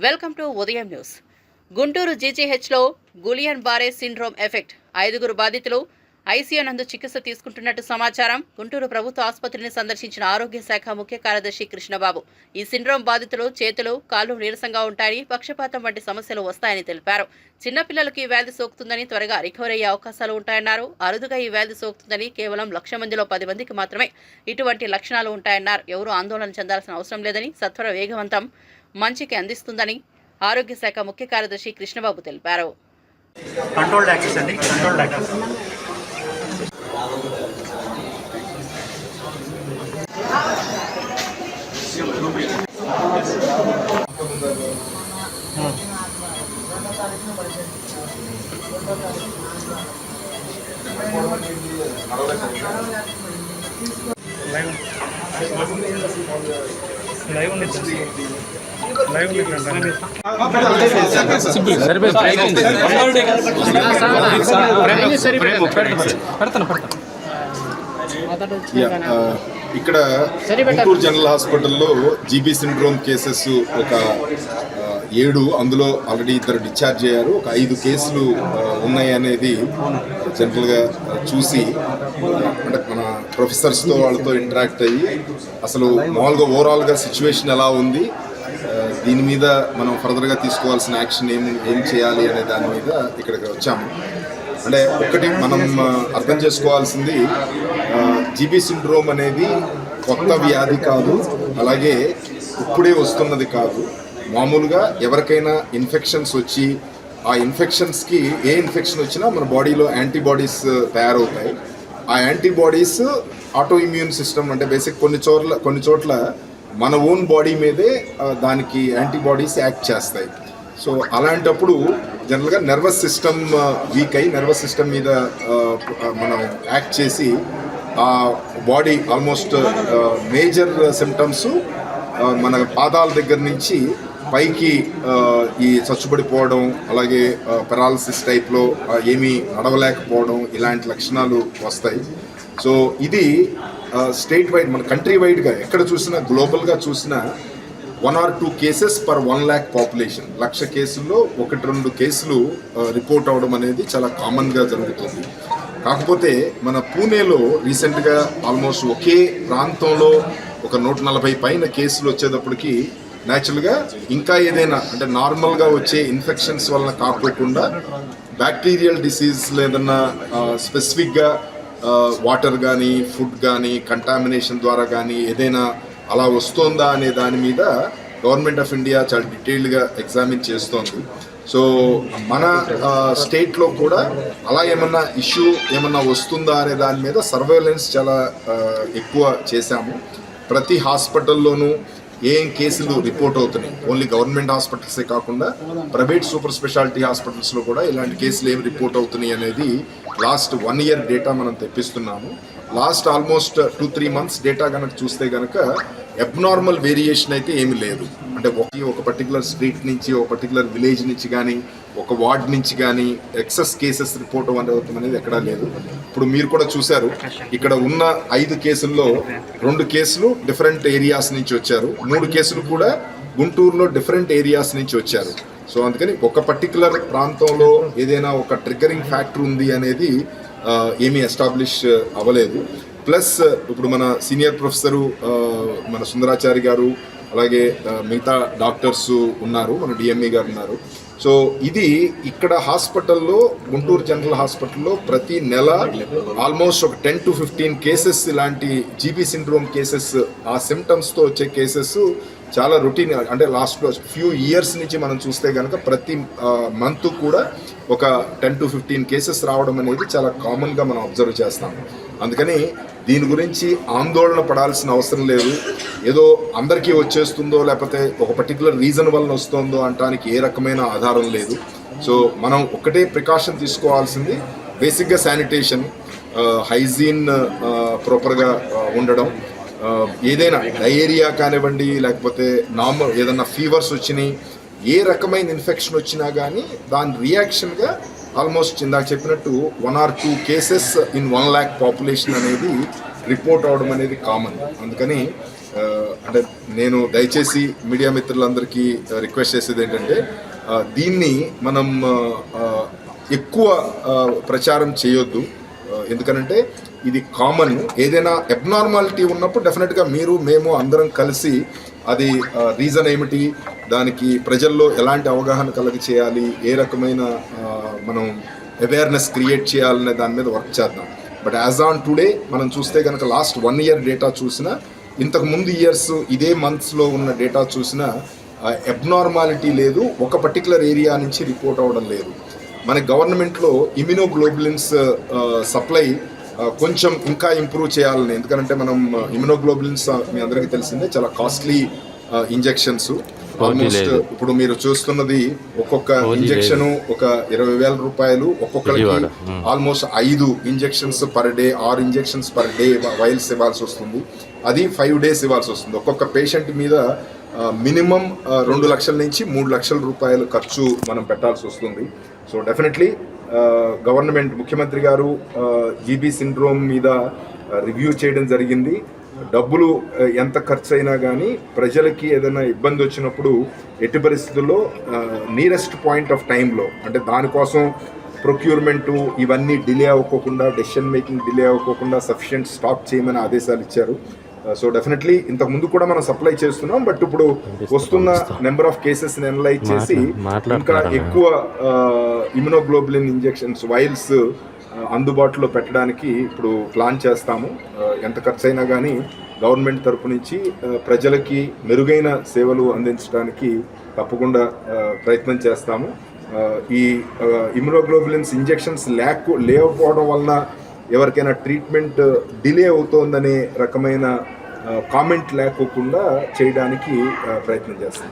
Welcome to Udayam news. Guntur జీజీహెచ్లో Guillain Barre syndrome effect 5 బాధితులు ICU నందు చికిత్స తీసుకుంటున్నట్టు సమాచారం. గుంటూరు ప్రభుత్వ ఆసుపత్రిని సందర్శించిన ఆరోగ్య శాఖ ముఖ్య కార్యదర్శి కృష్ణబాబు ఈ సిండ్రోమ్ బాధితులు చేతులు కాళ్ళు నీరసంగా ఉంటాయని, పక్షపాతం వంటి సమస్యలు వస్తాయని తెలిపారు. చిన్నపిల్లలకు ఈ వ్యాధి సోకుతుందని, త్వరగా రికవర్ అయ్యే అవకాశాలు ఉంటాయన్నారు. అరుదుగా ఈ వ్యాధి సోకుతుందని, కేవలం 1,00,000 మందిలో 10 మందికి మాత్రమే ఇటువంటి లక్షణాలు ఉంటాయన్నారు. ఎవరూ ఆందోళన చెందాల్సిన అవసరం లేదని, సత్వర వేగవంతం మంచికి అందిస్తుందని ఆరోగ్య శాఖ ముఖ్య కార్యదర్శి కృష్ణబాబు తెలిపారు. కంట్రోల్డ్ యాక్సెస్ అండి, కంట్రోల్డ్ యాక్సెస్. లైవ్ ఉంది ఇక్కడ గుంటూరు జనరల్ హాస్పిటల్లో జీబీ సిండ్రోమ్ కేసెస్ ఒక 7, అందులో ఆల్రెడీ 2 డిశ్చార్జ్ అయ్యారు. ఒక 5 కేసులు ఉన్నాయి అనేది జనరల్గా చూసి అంటే మన ప్రొఫెసర్స్తో వాళ్ళతో ఇంటరాక్ట్ అయ్యి అసలు మామూలుగా ఓవరాల్గా సిచ్యువేషన్ ఎలా ఉంది, దీని మీద మనం ఫర్దర్గా తీసుకోవాల్సిన యాక్షన్ ఏం చేయాలి అనే దాని మీద ఇక్కడికి వచ్చాము. అంటే ఒకటి మనం అర్థం చేసుకోవాల్సింది, జీబీ సిండ్రోమ్ అనేది కొత్త వ్యాధి కాదు, అలాగే ఇప్పుడే వస్తున్నది కాదు. మామూలుగా ఎవరికైనా ఇన్ఫెక్షన్స్ వచ్చి ఆ ఇన్ఫెక్షన్స్కి ఏ ఇన్ఫెక్షన్ వచ్చినా మన బాడీలో యాంటీబాడీస్ తయారవుతాయి. ఆ యాంటీబాడీస్ ఆటో ఇమ్యూన్ సిస్టమ్ అంటే బేసిక్ కొన్ని చోట్ల మన ఓన్ బాడీ మీదే దానికి యాంటీబాడీస్ యాక్ట్ చేస్తాయి. సో అలాంటప్పుడు జనరల్గా నర్వస్ సిస్టమ్ వీక్ అయ్యి నర్వస్ సిస్టమ్ మీద మనం యాక్ట్ చేసి ఆ బాడీ ఆల్మోస్ట్ మేజర్ సిమ్టమ్స్ మన పాదాల దగ్గర నుంచి పైకి ఈ చచ్చుబడిపోవడం, అలాగే పెరాలసిస్ టైప్లో ఏమీ నడవలేకపోవడం, ఇలాంటి లక్షణాలు వస్తాయి. సో ఇది స్టేట్ వైడ్, మన కంట్రీ వైడ్గా ఎక్కడ చూసినా, గ్లోబల్గా చూసినా 1 or 2 cases per 1 lakh population. 1,00,000 కేసుల్లో 1-2 కేసులు రిపోర్ట్ అవడం అనేది చాలా కామన్గా జరుగుతుంది. కాకపోతే మన పూణేలో రీసెంట్గా ఆల్మోస్ట్ ఒకే ప్రాంతంలో ఒక 140 పైన కేసులు వచ్చేటప్పటికి న్యాచురల్గా ఇంకా ఏదైనా అంటే నార్మల్గా వచ్చే ఇన్ఫెక్షన్స్ వలన కాకోకుండా బ్యాక్టీరియల్ డిసీజ్ లేదన్నా స్పెసిఫిక్గా వాటర్ కానీ ఫుడ్ కానీ కంటామినేషన్ ద్వారా కానీ ఏదైనా అలా వస్తుందా అనే దాని మీద గవర్నమెంట్ ఆఫ్ ఇండియా చాలా డీటెయిల్డ్గా ఎగ్జామిన్ చేస్తోంది. సో మన స్టేట్లో కూడా అలా ఏమన్నా ఇష్యూ ఏమన్నా వస్తుందా అనే దాని మీద సర్వేలెన్స్ చాలా ఎక్కువ చేశాము. ప్రతి హాస్పిటల్లోనూ ఏం కేసులు రిపోర్ట్ అవుతున్నాయి, ఓన్లీ గవర్నమెంట్ హాస్పిటల్సే కాకుండా ప్రైవేట్ సూపర్ స్పెషాలిటీ హాస్పిటల్స్లో కూడా ఇలాంటి కేసులు ఏమి రిపోర్ట్ అవుతున్నాయి అనేది లాస్ట్ 1 year డేటా మనం తెప్పిస్తున్నాము. లాస్ట్ ఆల్మోస్ట్ 2-3 months డేటా కనుక చూస్తే కనుక అబ్నార్మల్ వేరియేషన్ అయితే ఏమి లేదు. అంటే ఒక పర్టికులర్ స్ట్రీట్ నుంచి, ఒక పర్టికులర్ విలేజ్ నుంచి కానీ, ఒక వార్డ్ నుంచి కానీ ఎక్సెస్ కేసెస్ రిపోర్ట్ అనేది ఎక్కడా లేదు. ఇప్పుడు మీరు కూడా చూశారు, ఇక్కడ ఉన్న 5 కేసుల్లో 2 కేసులు డిఫరెంట్ ఏరియాస్ నుంచి వచ్చారు, 3 కేసులు కూడా గుంటూరులో డిఫరెంట్ ఏరియాస్ నుంచి వచ్చారు. సో అందుకని ఒక పర్టికులర్ ప్రాంతంలో ఏదైనా ఒక ట్రిగ్గరింగ్ ఫ్యాక్టర్ ఉంది అనేది ఏమీ ఎస్టాబ్లిష్ అవ్వలేదు. ప్లస్ ఇప్పుడు మన సీనియర్ ప్రొఫెసరు మన సుందరాచారి గారు, అలాగే మిగతా డాక్టర్స్ ఉన్నారు, మన డిఎంఈ గారు ఉన్నారు. సో ఇది ఇక్కడ హాస్పిటల్లో, గుంటూరు జనరల్ హాస్పిటల్లో ప్రతి నెల ఆల్మోస్ట్ ఒక 10 to 15 కేసెస్ ఇలాంటి జీబీ సిండ్రోమ్ కేసెస్, ఆ సిమ్టమ్స్తో వచ్చే కేసెస్ చాలా రొటీన్. అంటే లాస్ట్ ఫ్యూ ఇయర్స్ నుంచి మనం చూస్తే కనుక ప్రతి మంత్ కూడా ఒక 10 to 15 కేసెస్ రావడం అనేది చాలా కామన్గా మనం అబ్జర్వ్ చేస్తాం. అందుకని దీని గురించి ఆందోళన పడాల్సిన అవసరం లేదు. ఏదో అందరికీ వచ్చేస్తుందో లేకపోతే ఒక పర్టికులర్ రీజన్ వలన వస్తుందో అనడానికి ఏ రకమైన ఆధారం లేదు. సో మనం ఒకటే ప్రికాషన్ తీసుకోవాల్సింది, బేసిక్గా శానిటేషన్, హైజీన్ ప్రాపర్గా ఉండడం. ఏదైనా డయేరియా కానివ్వండి, లేకపోతే నార్మల్ ఏదైనా ఫీవర్స్ వచ్చినాయి, ఏ రకమైన ఇన్ఫెక్షన్ వచ్చినా కానీ దాని రియాక్షన్గా ఆల్మోస్ట్ ఇందాక చెప్పినట్టు 1 or 2 cases in 1 lakh population అనేది రిపోర్ట్ అవడం అనేది కామన్. అందుకని అంటే నేను దయచేసి మీడియా మిత్రులందరికీ రిక్వెస్ట్ చేసేది ఏంటంటే దీన్ని మనం ఎక్కువ ప్రచారం చేయొద్దు. ఎందుకనంటే ఇది కామన్. ఏదైనా అబ్నార్మాలిటీ ఉన్నప్పుడు డెఫినెట్గా మీరు మేము అందరం కలిసి అది రీజన్ ఏమిటి, దానికి ప్రజల్లో ఎలాంటి అవగాహన కలగ చేయాలి, ఏ రకమైన మనం అవేర్నెస్ క్రియేట్ చేయాలనే దాని మీద వర్క్ చేద్దాం. బట్ యాజ్ ఆన్ టుడే మనం చూస్తే కనుక లాస్ట్ 1 year డేటా చూసినా, ఇంతకు ముందు ఇయర్స్ ఇదే మంత్స్లో ఉన్న డేటా చూసినా అబ్నార్మాలిటీ లేదు, ఒక పర్టికులర్ ఏరియా నుంచి రిపోర్ట్ అవ్వడం లేదు. మన గవర్నమెంట్లో ఇమ్యునోగ్లోబులిన్స్ సప్లై కొంచెం ఇంకా ఇంప్రూవ్ చేయాలని. ఎందుకంటే మనం ఇమ్యునోగ్లోబులిన్స్ మీ అందరికీ తెలిసిందే చాలా కాస్ట్లీ ఇంజెక్షన్స్. ఆల్మోస్ట్ ఇప్పుడు మీరు చూస్తున్నది ఒక్కొక్క ఇంజెక్షన్ ఒక 20,000 రూపాయలు. ఒక్కొక్కరికి almost 5 injections per day, 6 injections per day vials ఇవ్వాల్సి వస్తుంది. అది 5 days ఇవ్వాల్సి వస్తుంది. ఒక్కొక్క పేషెంట్ మీద మినిమం 2 లక్షల నుంచి 3 లక్షల రూపాయలు ఖర్చు మనం పెట్టాల్సి వస్తుంది. సో డెఫినెట్లీ గవర్నమెంట్ ముఖ్యమంత్రి గారు జీబీ సిండ్రోమ్ మీద రివ్యూ చేయడం జరిగింది. డబ్బులు ఎంత ఖర్చు అయినా కానీ ప్రజలకి ఏదైనా ఇబ్బంది వచ్చినప్పుడు ఎట్టి పరిస్థితుల్లో నియరెస్ట్ పాయింట్ ఆఫ్ టైంలో, అంటే దానికోసం ప్రొక్యూర్మెంటు ఇవన్నీ డిలే అవ్వకోకుండా, డెసిషన్ మేకింగ్ డిలే అవ్వకోకుండా సఫిషియెంట్ స్టాక్ చేయమని ఆదేశాలు ఇచ్చారు. సో డెఫినెట్లీ ఇంతకు ముందు కూడా మనం సప్లై చేస్తున్నాం. బట్ ఇప్పుడు వస్తున్న నెంబర్ ఆఫ్ కేసెస్ని అనలైజ్ చేసి ఇంకా ఎక్కువ ఇమ్యునోగ్లోబులిన్ ఇంజెక్షన్స్ వైల్స్ అందుబాటులో పెట్టడానికి ఇప్పుడు ప్లాన్ చేస్తాము. ఎంత ఖర్చు అయినా కానీ గవర్నమెంట్ తరపు నుంచి ప్రజలకి మెరుగైన సేవలు అందించడానికి తప్పకుండా ప్రయత్నం చేస్తాము. ఈ ఇమ్యునోగ్లోబులిన్స్ ఇంజెక్షన్స్ లేకపోవడం వలన ఎవరికైనా ట్రీట్మెంట్ డిలే అవుతోందనే రకమైన కామెంట్ లేకోకుండా చేయడానికి ప్రయత్నం చేస్తాం.